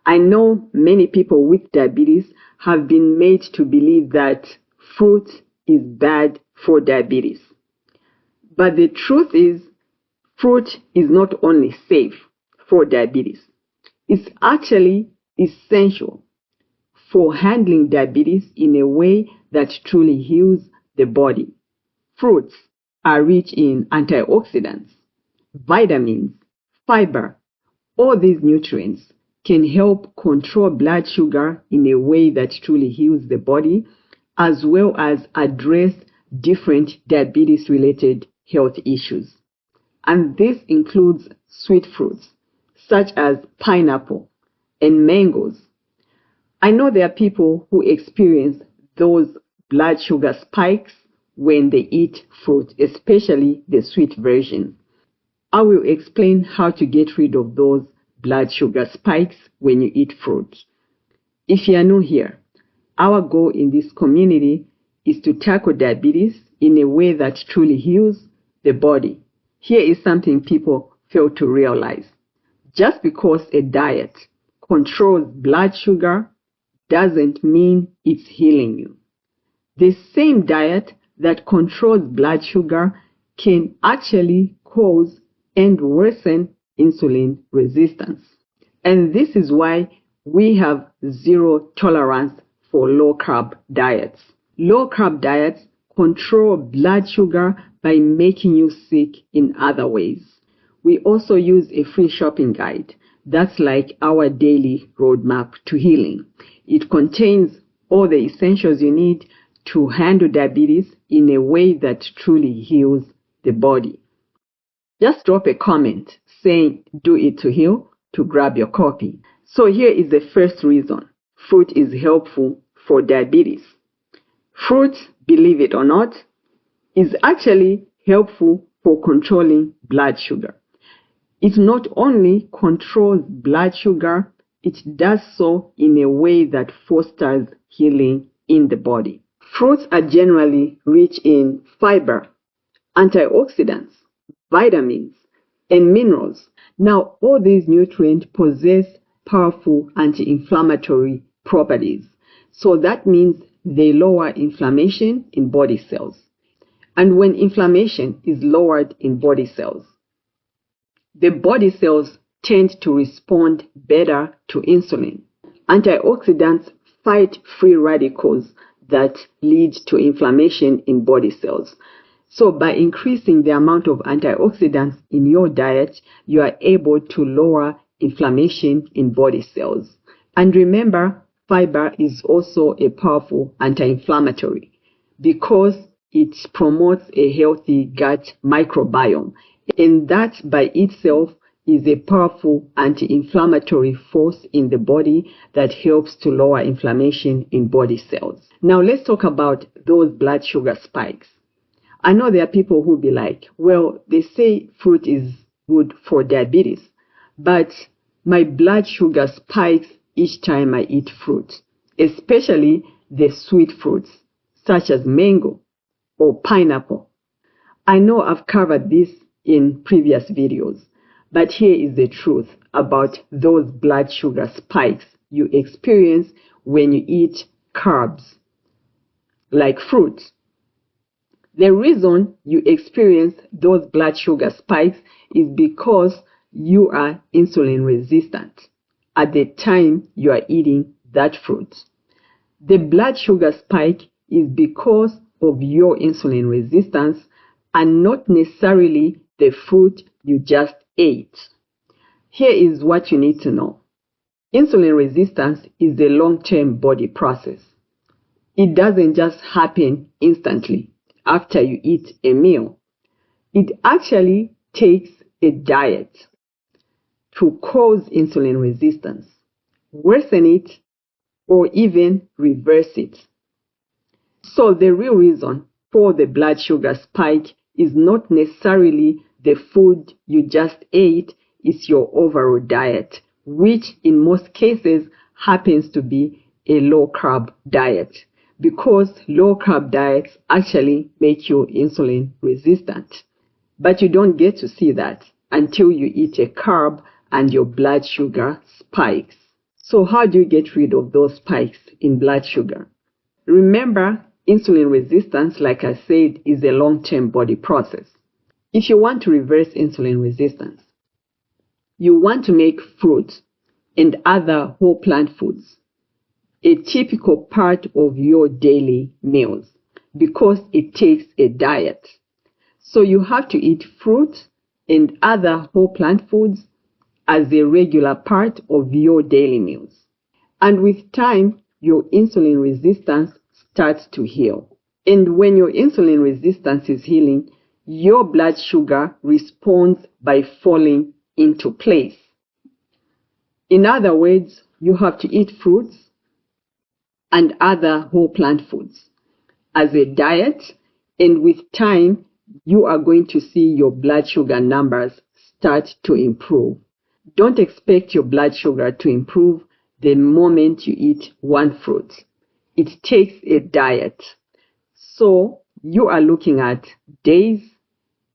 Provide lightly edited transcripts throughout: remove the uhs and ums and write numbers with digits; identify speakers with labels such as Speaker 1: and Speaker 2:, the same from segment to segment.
Speaker 1: I know many people with diabetes have been made to believe that fruit is bad for diabetes. But the truth is, fruit is not only safe for diabetes, it's actually essential for handling diabetes in a way that truly heals the body. Fruits are rich in antioxidants, vitamins, fiber. All these nutrients can help control blood sugar in a way that truly heals the body, as well as address different diabetes-related health issues. And this includes sweet fruits, such as pineapple and mangoes. I know there are people who experience those blood sugar spikes when they eat fruit, especially the sweet version. I will explain how to get rid of those blood sugar spikes when you eat fruit. If you are new here, our goal in this community is to tackle diabetes in a way that truly heals the body. Here is something people fail to realize. Just because a diet controls blood sugar doesn't mean it's healing you. The same diet that controls blood sugar can actually cause and worsen insulin resistance. And this is why we have zero tolerance for low-carb diets. Low-carb diets control blood sugar by making you sick in other ways. We also use a free shopping guide. That's like our daily roadmap to healing. It contains all the essentials you need to handle diabetes in a way that truly heals the body. Just drop a comment saying "do it to heal" to grab your copy. So here is the first reason fruit is helpful for diabetes. Fruit, believe it or not, is actually helpful for controlling blood sugar. It not only controls blood sugar, it does so in a way that fosters healing in the body. Fruits are generally rich in fiber, antioxidants, vitamins, and minerals. Now, all these nutrients possess powerful anti-inflammatory properties. So that means they lower inflammation in body cells. And when inflammation is lowered in body cells, the body cells tend to respond better to insulin. Antioxidants fight free radicals that lead to inflammation in body cells. So by increasing the amount of antioxidants in your diet, you are able to lower inflammation in body cells. And remember, fiber is also a powerful anti-inflammatory because it promotes a healthy gut microbiome. And that by itself is a powerful anti-inflammatory force in the body that helps to lower inflammation in body cells. Now let's talk about those blood sugar spikes. I know there are people who be like, well, they say fruit is good for diabetes, but my blood sugar spikes each time I eat fruit, especially the sweet fruits such as mango or pineapple. I know I've covered this in previous videos, but here is the truth about those blood sugar spikes you experience when you eat carbs like fruit. The reason you experience those blood sugar spikes is because you are insulin resistant at the time you are eating that fruit. The blood sugar spike is because of your insulin resistance and not necessarily the fruit you just ate. Here is what you need to know. Insulin resistance is a long-term body process. It doesn't just happen instantly after you eat a meal. It actually takes a diet to cause insulin resistance, worsen it, or even reverse it. So the real reason for the blood sugar spike is not necessarily the food you just ate, it's your overall diet, which in most cases happens to be a low-carb diet, because low-carb diets actually make you insulin resistant. But you don't get to see that until you eat a carb and your blood sugar spikes. So how do you get rid of those spikes in blood sugar? Remember, insulin resistance, like I said, is a long-term body process. If you want to reverse insulin resistance, you want to make fruit and other whole plant foods a typical part of your daily meals because it takes a diet. So you have to eat fruit and other whole plant foods as a regular part of your daily meals. And with time, your insulin resistance starts to heal. And when your insulin resistance is healing, your blood sugar responds by falling into place. In other words, you have to eat fruits and other whole plant foods as a diet, and with time, you are going to see your blood sugar numbers start to improve. Don't expect your blood sugar to improve the moment you eat one fruit. It takes a diet. So you are looking at days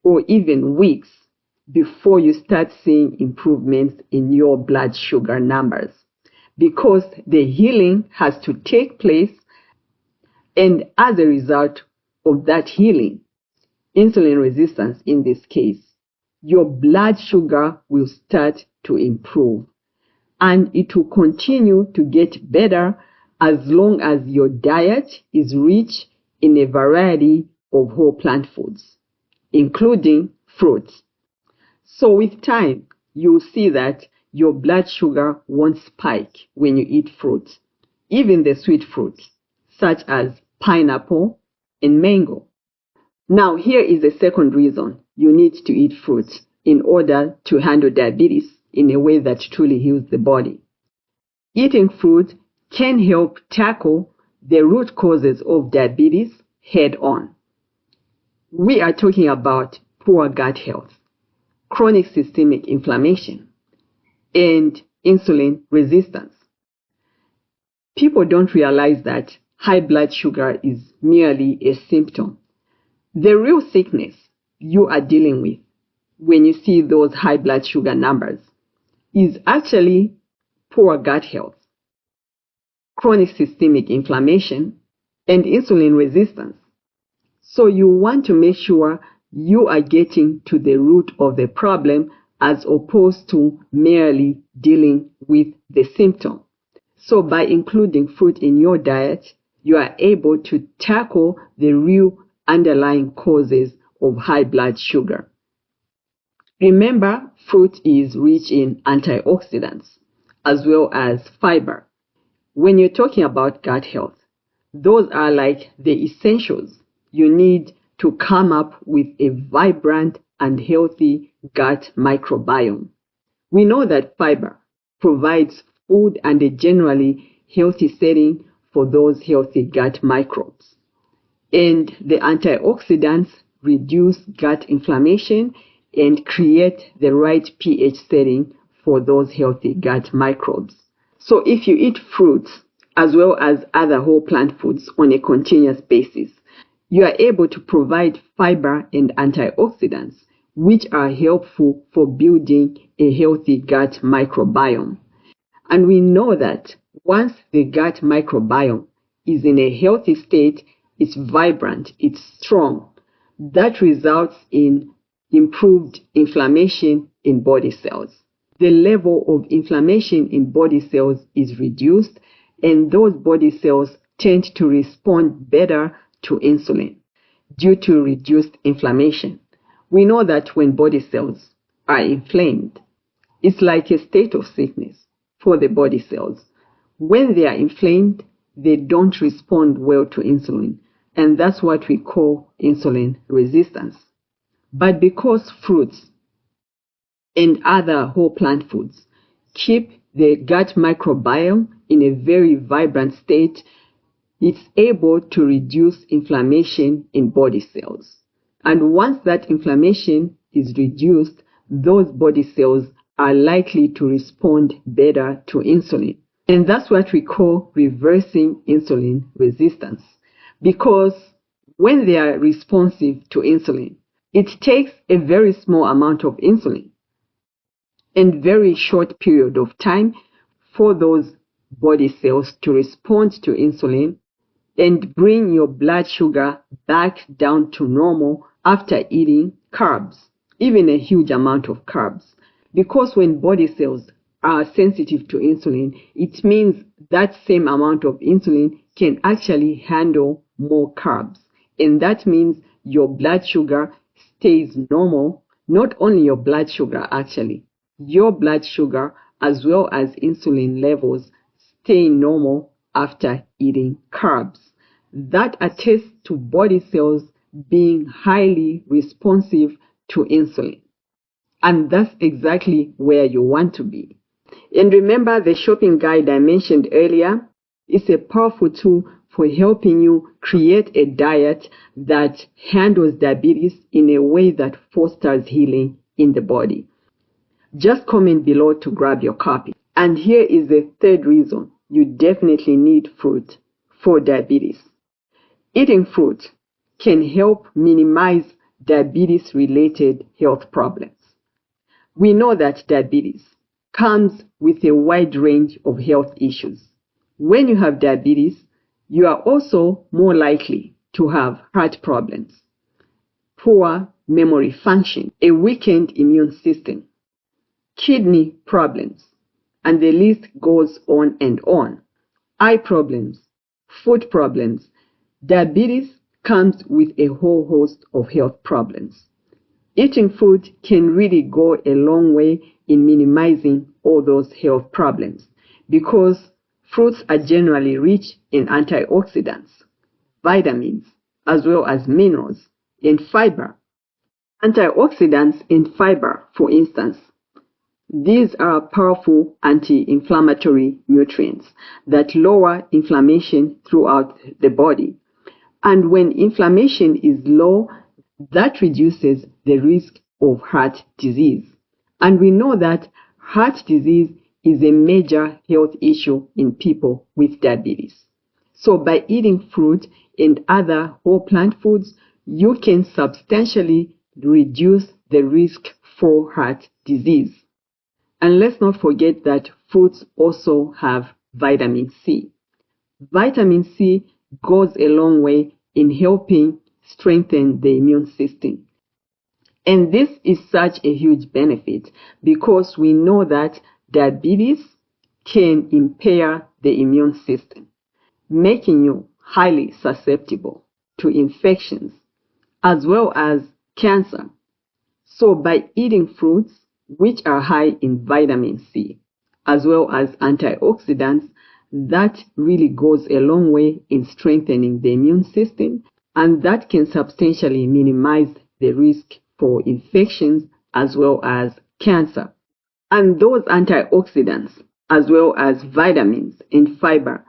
Speaker 1: or even weeks before you start seeing improvements in your blood sugar numbers, because the healing has to take place, and as a result of that healing, insulin resistance in this case, your blood sugar will start to improve, and it will continue to get better as long as your diet is rich in a variety of whole plant foods, including fruits. So with time, you'll see that your blood sugar won't spike when you eat fruits, even the sweet fruits, such as pineapple and mango. Now, here is the second reason you need to eat fruits in order to handle diabetes in a way that truly heals the body. Eating fruit can help tackle the root causes of diabetes head on. We are talking about poor gut health, chronic systemic inflammation, and insulin resistance. People don't realize that high blood sugar is merely a symptom. The real sickness you are dealing with when you see those high blood sugar numbers is actually poor gut health, chronic systemic inflammation, and insulin resistance. So you want to make sure you are getting to the root of the problem as opposed to merely dealing with the symptom. So by including fruit in your diet, you are able to tackle the real underlying causes of high blood sugar. Remember, fruit is rich in antioxidants as well as fiber. When you're talking about gut health, those are like the essentials you need to come up with a vibrant and healthy gut microbiome. We know that fiber provides food and a generally healthy setting for those healthy gut microbes. And the antioxidants reduce gut inflammation and create the right pH setting for those healthy gut microbes. So if you eat fruits as well as other whole plant foods on a continuous basis, you are able to provide fiber and antioxidants, which are helpful for building a healthy gut microbiome. And we know that once the gut microbiome is in a healthy state, it's vibrant, it's strong. That results in improved inflammation in body cells. The level of inflammation in body cells is reduced, and those body cells tend to respond better to insulin due to reduced inflammation. We know that when body cells are inflamed, it's like a state of sickness for the body cells. When they are inflamed, they don't respond well to insulin, and that's what we call insulin resistance. But because fruits and other whole plant foods keep the gut microbiome in a very vibrant state, it's able to reduce inflammation in body cells. And once that inflammation is reduced, those body cells are likely to respond better to insulin. And that's what we call reversing insulin resistance. Because when they are responsive to insulin, it takes a very small amount of insulin and very short period of time for those body cells to respond to insulin and bring your blood sugar back down to normal after eating carbs, even a huge amount of carbs. Because when body cells are sensitive to insulin, it means that same amount of insulin can actually handle more carbs. And that means your blood sugar stays normal. Not only your blood sugar, actually, your blood sugar as well as insulin levels stay normal after eating carbs. That attests to body cells being highly responsive to insulin. And that's exactly where you want to be. And remember the shopping guide I mentioned earlier? It's a powerful tool for helping you create a diet that handles diabetes in a way that fosters healing in the body. Just comment below to grab your copy. And here is the third reason you definitely need fruit for diabetes. Eating fruit can help minimize diabetes-related health problems. We know that diabetes comes with a wide range of health issues. When you have diabetes, you are also more likely to have heart problems, poor memory function, a weakened immune system, kidney problems, and the list goes on and on. Eye problems, foot problems. Diabetes comes with a whole host of health problems. Eating fruit can really go a long way in minimizing all those health problems because fruits are generally rich in antioxidants, vitamins, as well as minerals, and fiber. Antioxidants and fiber, for instance, these are powerful anti-inflammatory nutrients that lower inflammation throughout the body. And when inflammation is low, that reduces the risk of heart disease. And we know that heart disease is a major health issue in people with diabetes. So by eating fruit and other whole plant foods, you can substantially reduce the risk for heart disease. And let's not forget that fruits also have vitamin C. Vitamin C goes a long way in helping strengthen the immune system. And this is such a huge benefit because we know that diabetes can impair the immune system, making you highly susceptible to infections as well as cancer. So by eating fruits, which are high in vitamin C, as well as antioxidants, that really goes a long way in strengthening the immune system, and that can substantially minimize the risk for infections as well as cancer. And those antioxidants, as well as vitamins and fiber,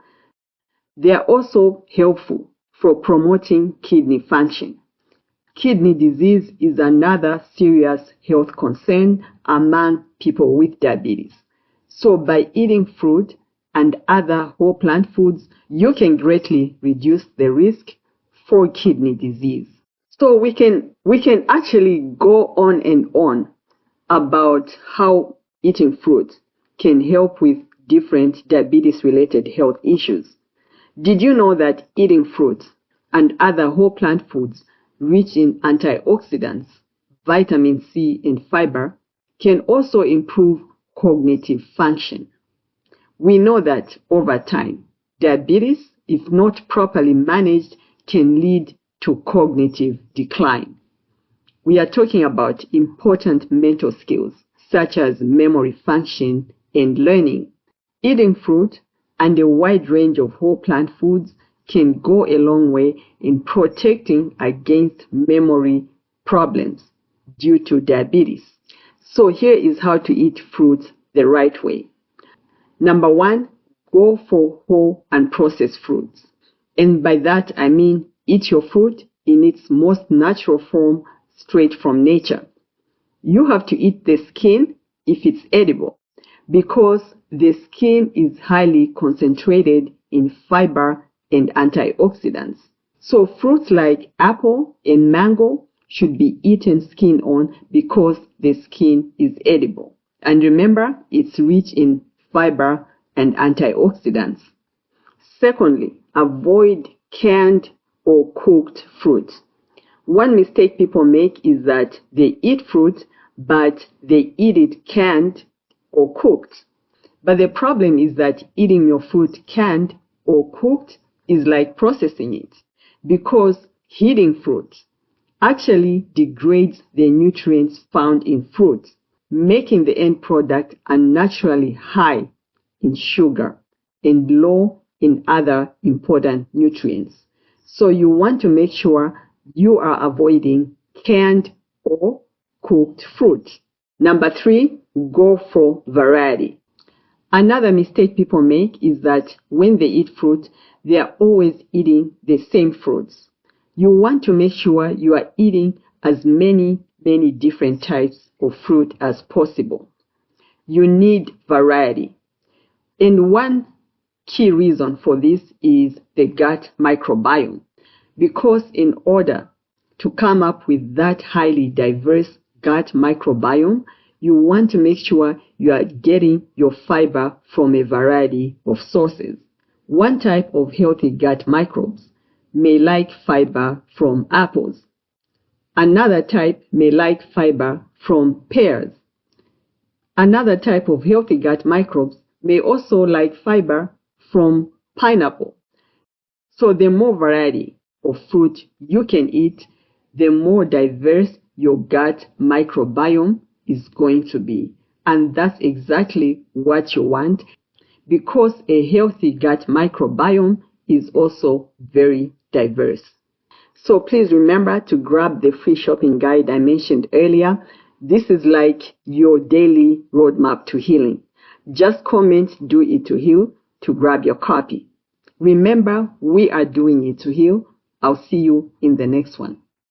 Speaker 1: they are also helpful for promoting kidney function. Kidney disease is another serious health concern among people with diabetes. So by eating fruit and other whole plant foods, you can greatly reduce the risk for kidney disease. So we can actually go on and on about how eating fruit can help with different diabetes-related health issues. Did you know that eating fruit and other whole plant foods rich in antioxidants, vitamin C, and fiber can also improve cognitive function? We know that over time, diabetes, if not properly managed, can lead to cognitive decline. We are talking about important mental skills such as memory function and learning. Eating fruit and a wide range of whole plant foods can go a long way in protecting against memory problems due to diabetes. So here is how to eat fruits the right way. Number one, go for whole and processed fruits. And by that I mean eat your fruit in its most natural form straight from nature. You have to eat the skin if it's edible because the skin is highly concentrated in fiber and antioxidants. So fruits like apple and mango should be eaten skin on because the skin is edible. And remember, it's rich in fiber and antioxidants. Secondly, avoid canned or cooked fruit. One mistake people make is that they eat fruit, but they eat it canned or cooked. But the problem is that eating your fruit canned or cooked is like processing it, because heating fruit actually degrades the nutrients found in fruit, making the end product unnaturally high in sugar and low in other important nutrients. So you want to make sure you are avoiding canned or cooked fruit. Number 3, go for variety. Another mistake people make is that when they eat fruit, they are always eating the same fruits. You want to make sure you are eating as many different types of fruit as possible. You need variety. And one key reason for this is the gut microbiome. Because in order to come up with that highly diverse gut microbiome, you want to make sure you are getting your fiber from a variety of sources. One type of healthy gut microbes may like fiber from apples. Another type may like fiber from pears. Another type of healthy gut microbes may also like fiber from pineapple. So the more variety of fruit you can eat, the more diverse your gut microbiome is going to be. And that's exactly what you want, because a healthy gut microbiome is also very diverse. So please remember to grab the free shopping guide I mentioned earlier. This is like your daily roadmap to healing. Just comment "Do It to Heal" to grab your copy. Remember, we are doing it to heal. I'll see you in the next one.